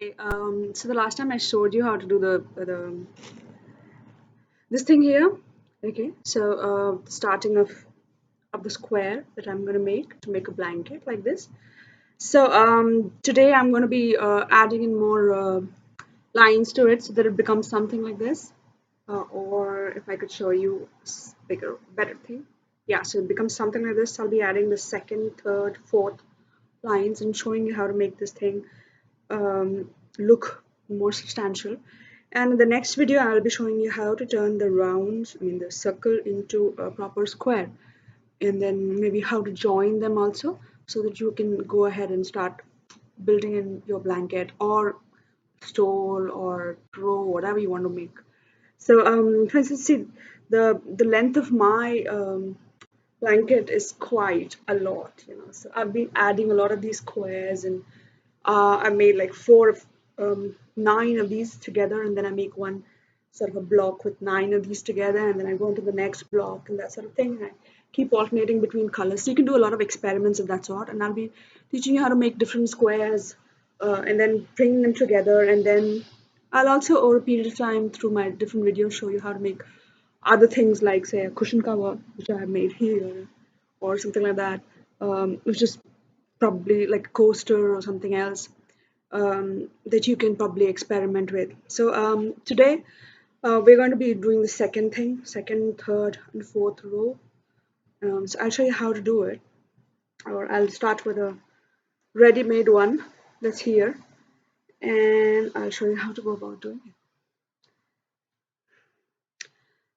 Okay, so the last time I showed you how to do the this thing here. Okay, so starting of the square that I'm gonna make to make a blanket like this. So today I'm gonna be adding in more lines to it so that it becomes something like this. Or if I could show you bigger, better thing. Yeah, so it becomes something like this. I'll be adding the second, third, fourth lines and showing you how to make this thing look more substantial. And in the next video, I'll be showing you how to turn the rounds, I mean the circle, into a proper square, and then maybe how to join them also, so that you can go ahead and start building in your blanket or stole or throw, whatever you want to make. So, for instance, see the length of my blanket is quite a lot, So I've been adding a lot of these squares, and I made like nine of these together, and then I make one sort of a block with nine of these together, and then I go into the next block and that sort of thing. And I keep alternating between colors. So you can do a lot of experiments of that sort, and I'll be teaching you how to make different squares and then bring them together. And then I'll also, over a period of time, through my different videos, show you how to make other things like, say, a cushion cover, which I have made here, or something like that, which is probably like a coaster or something else that you can probably experiment with. So today we're going to be doing the second thing, second, third, and fourth row. So I'll show you how to do it, or I'll start with a ready-made one that's here, and I'll show you how to go about doing it.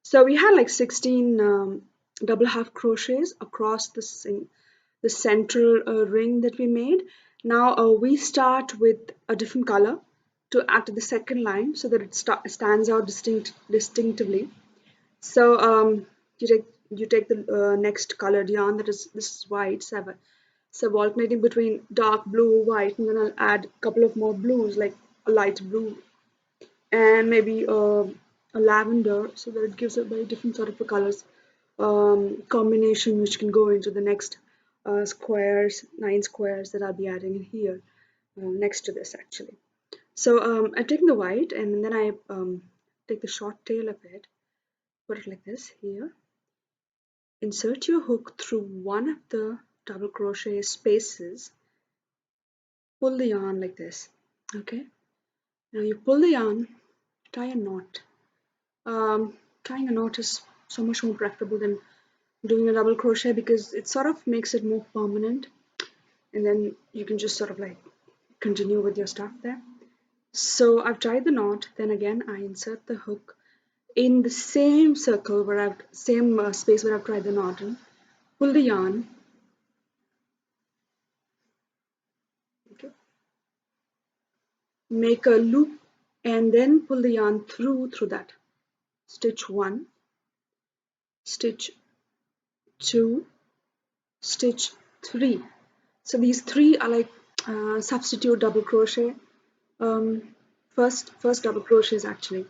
So we had like 16 double half crochets across the central ring that we made. Now we start with a different color to add to the second line so that it stands out distinctively. So you take the next colored yarn, that is, this is white, so alternating between dark blue, white, and then I'll add a couple of more blues, like a light blue and maybe a lavender, so that it gives a very different sort of a colors combination, which can go into the next squares, 9 squares that I'll be adding in here next to this actually. So I've taken the white, and then I take the short tail of it, put it like this here, insert your hook through one of the double crochet spaces, pull the yarn like this. Okay, now you pull the yarn, tie a knot. Tying a knot is so much more preferable than doing a double crochet, because it sort of makes it more permanent, and then you can just sort of like continue with your stuff there. So I've tied the knot, then again I insert the hook in the same circle where same space where I've tied the knot in, pull the yarn, okay, make a loop, and then pull the yarn through that. Stitch 1, stitch 2, stitch 3. So these 3 are like substitute double crochet, um, first double crochets actually.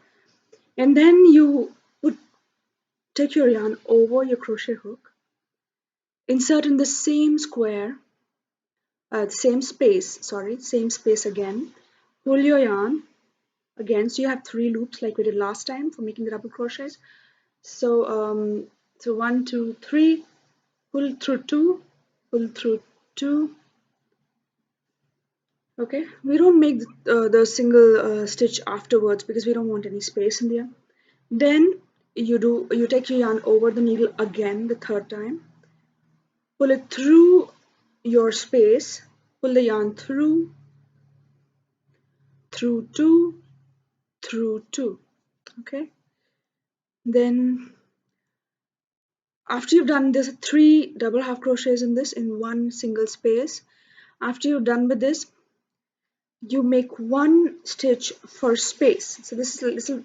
And then you would take your yarn over your crochet hook, insert in the same square, same space again, pull your yarn again. So you have 3 loops like we did last time for making the double crochets. So so 1, 2, 3, pull through 2, pull through 2. Okay, we don't make the single stitch afterwards because we don't want any space in there. Then you take your yarn over the needle again the third time, pull it through your space, pull the yarn through 2, through 2. Okay, then after you've done this 3 double half crochets in this in one single space, after you're done with this, you make one stitch for space. So this will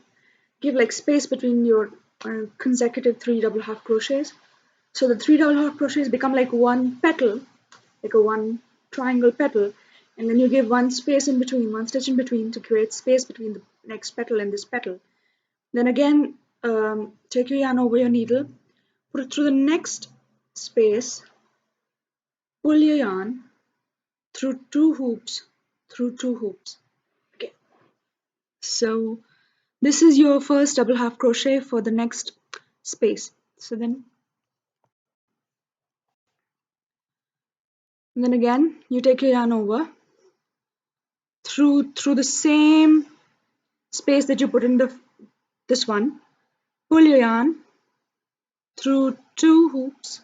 give like space between your consecutive 3 double half crochets. So the 3 double half crochets become like one petal, like a one triangle petal, and then you give one space in between, one stitch in between, to create space between the next petal and this petal. Then again, take your yarn over your needle, put it through the next space, pull your yarn through 2 hoops, okay, So this is your first double half crochet for the next space. So then again you take your yarn over through the same space that you put in this one. Pull your yarn through two hoops,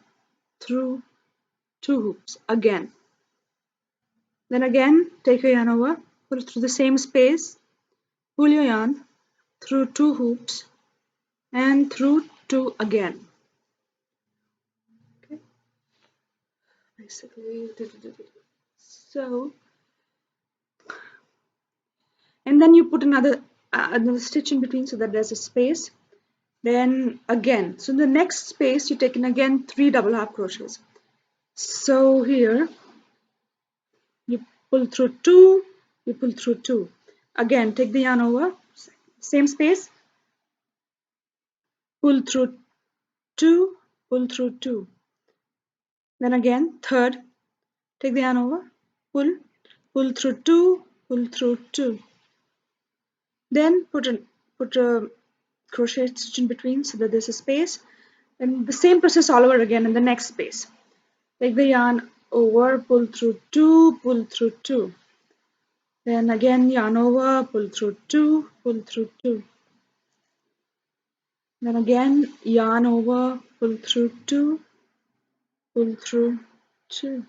through two hoops again. Then again take your yarn over, pull through the same space, pull your yarn through two hoops and through two again. Okay. Basically, so, and then you put another stitch in between so that there's a space. Then again, so in the next space you take in again 3 double half crochets. So here you pull through 2, you pull through 2. Again, take the yarn over, same space, pull through 2, pull through 2. Then again, third, take the yarn over, pull through 2, pull through 2. Then put a crochet stitch in between so that there's a space. And the same process all over again in the next space. Take the yarn over, pull through 2, pull through 2. Then again yarn over, pull through 2, pull through 2. Then again yarn over, pull through 2, pull through 2.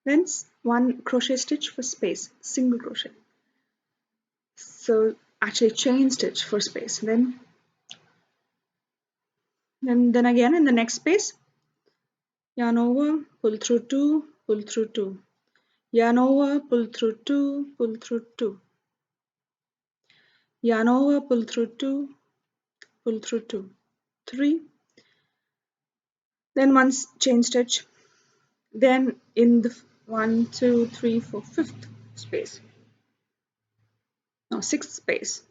Then one crochet stitch for space, single crochet. So actually chain stitch for space. Then again in the next space, yarn over, pull through 2, pull through 2. Yarn over, pull through 2, pull through 2. Yarn over, pull through 2, pull through 2. 3. Then one chain stitch. Then in the 1, 2, 3, 4, 5th space. No, 6th space.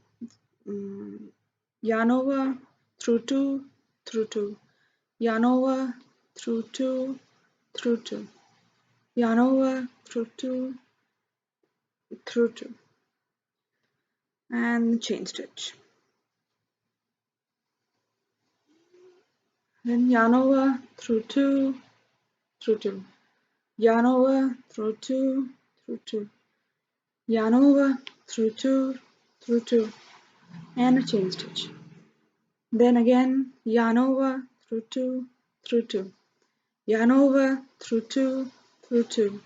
Yarn over, through 2, through 2. Yarn over, through 2, through 2. Yarn over, through 2, through 2. And chain stitch. Then yarn over, through 2, through 2. Yarn over, through 2, through 2. Yarn over, through 2, through 2. And a chain stitch. Then again yarn over, through 2, through 2. Yarn over, through 2, through 2.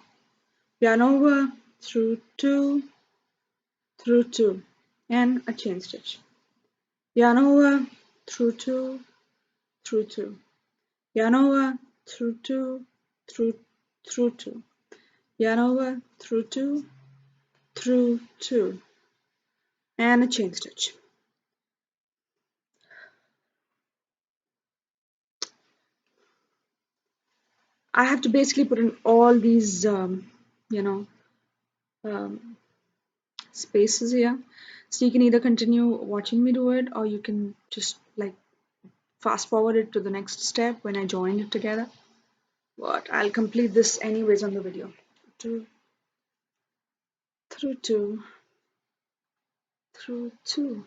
Yarn over, through 2, through 2. And a chain stitch. Yarn over, through 2, through 2. Yarn over, through 2, through 2. Yarn over, through 2, through 2. And a chain stitch. I have to basically put in all these spaces here, so you can either continue watching me do it or you can just like fast forward it to the next step when I join it together, but I'll complete this anyways on the video. 2 through 2 through 2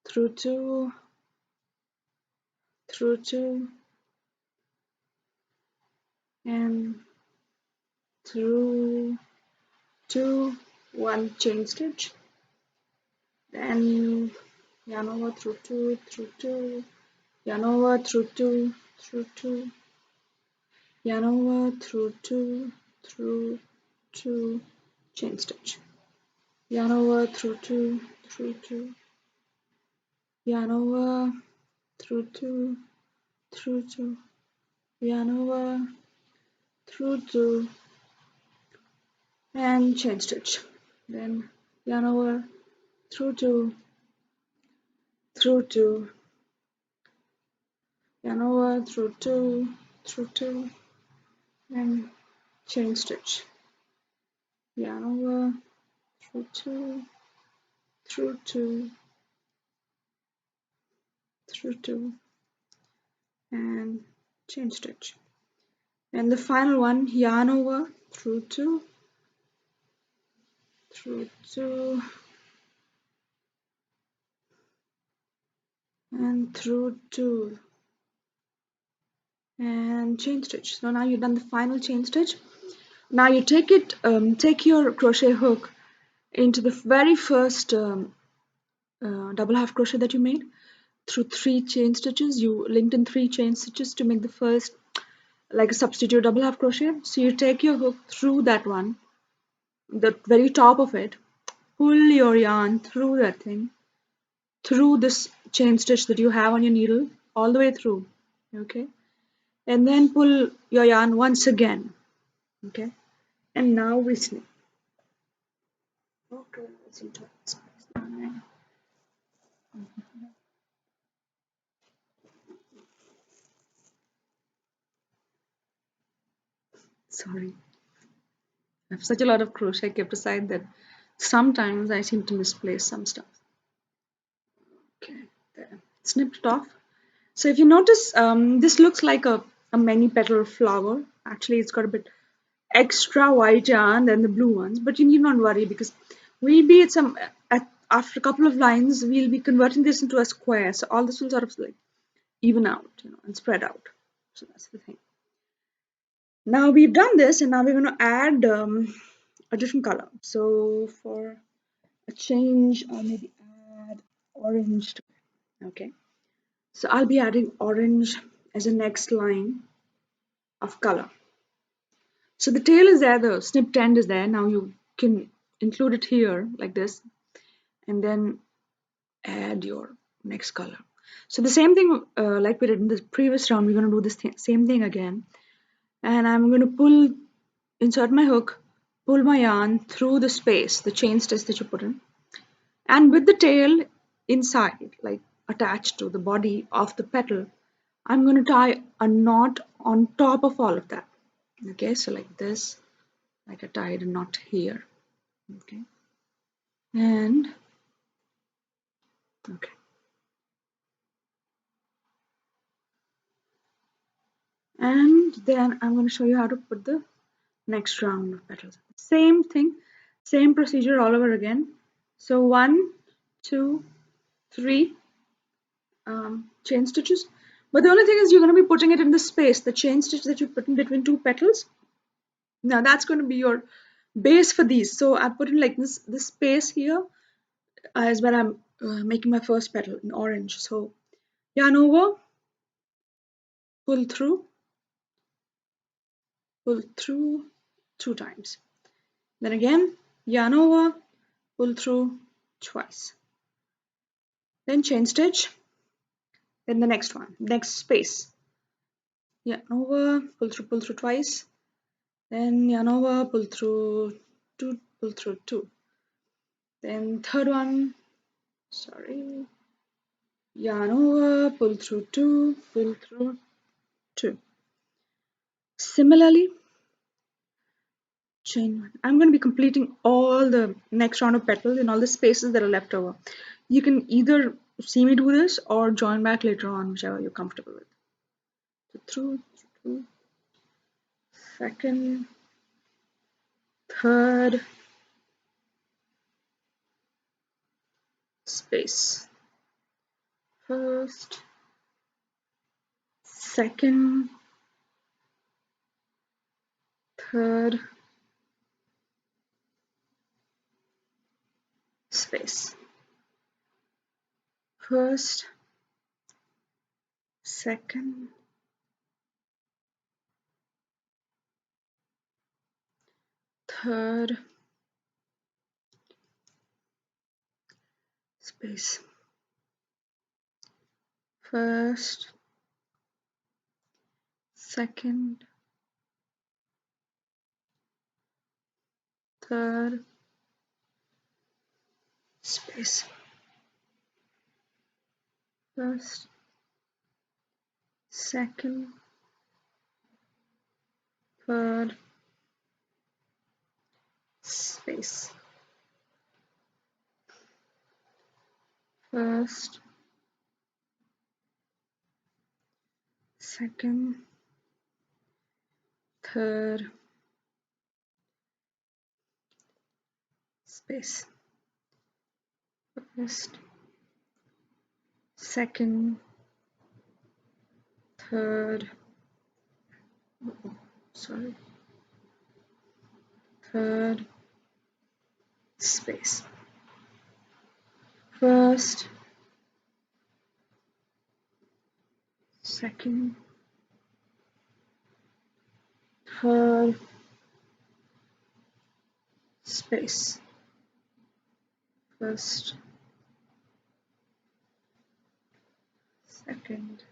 through 2 through 2 and through 2, one chain stitch, then yarn over through 2, through 2, yarn over through 2, through 2, yarn over through 2, through 2, chain stitch, yarn over through 2, through 2, yarn over through 2, through 2, yarn over through 2, and chain stitch, then yarn over through 2, through 2, yarn over through 2, through 2, and chain stitch, yarn over through 2, through 2, through 2, and chain stitch. And the final one, yarn over through two, through two, and through two, and chain stitch. So now you've done the final chain stitch. Now you take your crochet hook into the very first double half crochet that you made through 3 chain stitches. You linked in 3 chain stitches to make the first, like a substitute double half crochet. So you take your hook through that one, the very top of it, pull your yarn through that thing, through this chain stitch that you have on your needle, all the way through, okay, and then pull your yarn once again, okay, and now we snip. Okay, let's see. Sorry, I have such a lot of crochet kept aside that sometimes I seem to misplace some stuff. Okay, there. Snipped it off. So if you notice, this looks like a many petal flower. Actually, it's got a bit extra white yarn than the blue ones, but you need not worry because we'll be after a couple of lines, we'll be converting this into a square. So all this will sort of like even out, and spread out. So that's the thing. Now we've done this, and now we're going to add a different color. So for a change, I'll maybe add orange to it. Okay. So I'll be adding orange as a next line of color. So the tail is there, the snipped end is there. Now you can include it here like this, and then add your next color. So the same thing like we did in the previous round, we're going to do this same thing again. And I'm going to insert my hook, pull my yarn through the space, the chain stitch that you put in, and with the tail inside, like attached to the body of the petal, I'm going to tie a knot on top of all of that. Okay, so like this, like I tied a knot here. Okay, and okay, and then I'm going to show you how to put the next round of petals. Same thing, same procedure all over again. So 1, 2, 3 chain stitches. But the only thing is you're going to be putting it in the space, the chain stitch that you put in between 2 petals. Now that's going to be your base for these. So I put in like this space here is where I'm making my first petal in orange. So yarn over, pull through 2 times. Then again, yarn over, pull through twice. Then chain stitch. Then the next one, next space. Yarn over, pull through twice. Then yarn over, pull through 2. Then third one, sorry, yarn over, pull through 2. Similarly, chain 1. I'm going to be completing all the next round of petals in all the spaces that are left over. You can either see me do this or join back later on, whichever you're comfortable with. So through, second, third, space, first, second, third, space, first, second, third, space, first, second, third, space, first, second, third, space, first, second, third, space, first, second, third, sorry, third, space, first, second, third, space, first, second,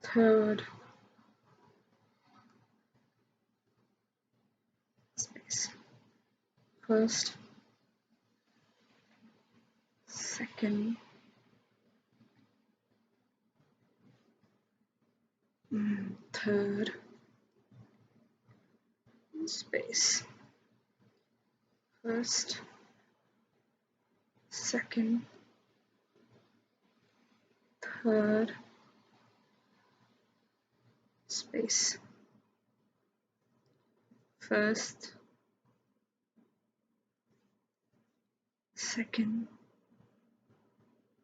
third, space, first, second, third, space, first, second, third, space, first, second,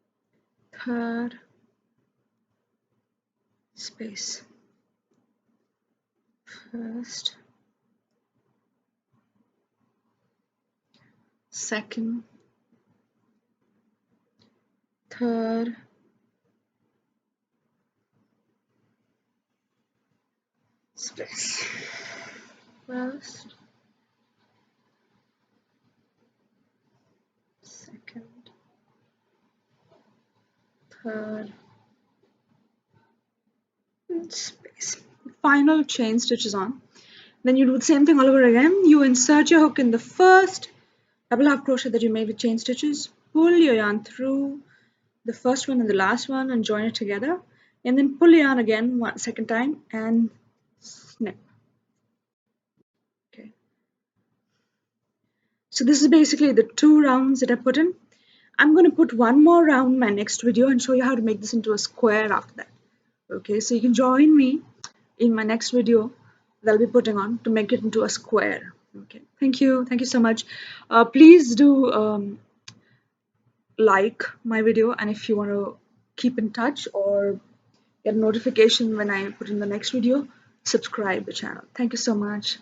third, space, first, second, third, space, first, second, third, space. Final chain stitches on. Then you do the same thing all over again. You insert your hook in the first double half crochet that you made with chain stitches, pull your yarn through the first one and the last one and join it together, and then pull your yarn again one second time and snip. Okay. So this is basically the 2 rounds that I put in. I'm going to put one more round in my next video and show you how to make this into a square after that. Okay, so you can join me in my next video that I'll be putting on to make it into a square. Okay, thank you so much. Please do like my video, and if you want to keep in touch or get a notification when I put in the next video, subscribe the channel. Thank you so much.